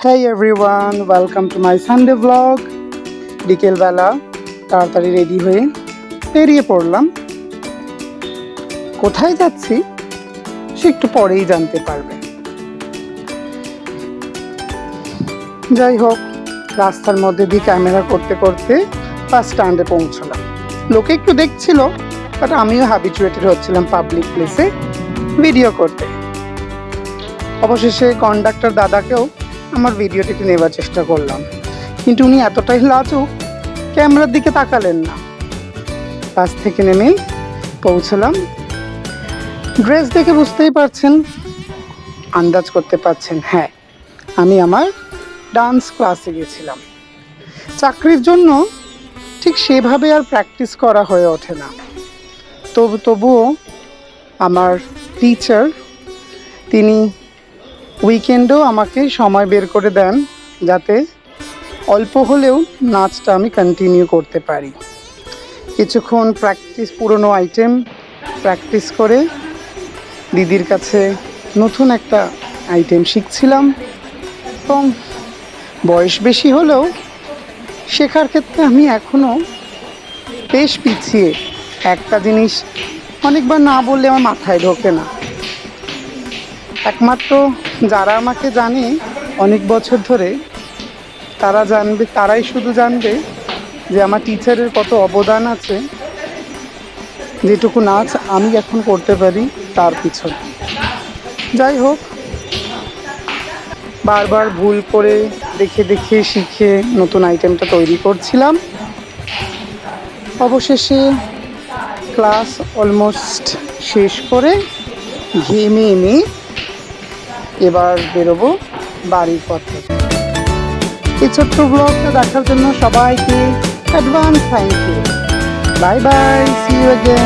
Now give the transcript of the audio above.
Hey everyone, welcome to my Sunday vlog. বিকেলবেলা তাড়াতাড়ি ready হয়ে বেরিয়ে পড়লাম। কোথায় যাচ্ছি সে একটু পরেই জানতে পারবে। যাই হোক, রাস্তার মধ্যে দিয়ে ক্যামেরা করতে করতে বাস স্ট্যান্ডে পৌঁছলাম। লোকে একটু দেখছিল, বাট আমিও হ্যাবিচুয়েটেড হচ্ছিলাম পাবলিক প্লেসে ভিডিও করতে। অবশেষে কন্ডাক্টর দাদাকেও আমার ভিডিওটিতে নেওয়ার চেষ্টা করলাম, কিন্তু উনি এতটাই লাজুক ক্যামেরার দিকে তাকালেন না। বাস থেকে নেমে পৌঁছলাম। ড্রেস দেখে বুঝতেই পারছেন, আন্দাজ করতে পারছেন, হ্যাঁ আমি আমার ডান্স ক্লাসে গেছিলাম। চাকরির জন্য ঠিক সেভাবে আর প্র্যাকটিস করা হয়ে ওঠে না, তবুও আমার টিচার তিনি উইকেন্ডেও আমাকে সময় বের করে দেন, যাতে অল্প হলেও নাচটা আমি কন্টিনিউ করতে পারি। কিছুক্ষণ পুরনো আইটেম প্র্যাকটিস করে দিদির কাছে নতুন একটা আইটেম শিখছিলাম। এবং বয়স বেশি হলেও শেখার ক্ষেত্রে আমি এখনও বেশ পিছিয়ে। একটা জিনিস অনেকবার না বললে আমার মাথায় ঢোকে না। একমাত্র যারা আমাকে জানে অনেক বছর ধরে তারাই শুধু জানবে যে আমার টিচারের কত অবদান আছে, যেটুকু নাচ আমি এখন করতে পারি তার পিছনে। যাই হোক, বারবার ভুল করে দেখে দেখে শিখে নতুন আইটেমটা তৈরি করছিলাম। অবশেষে ক্লাস অলমোস্ট শেষ করে ঘেমে এবার বেরোবো বাড়ির পথে। এই ছোট্ট ব্লগটা দেখার জন্য সবাইকে advance thank you. Bye bye, see you again.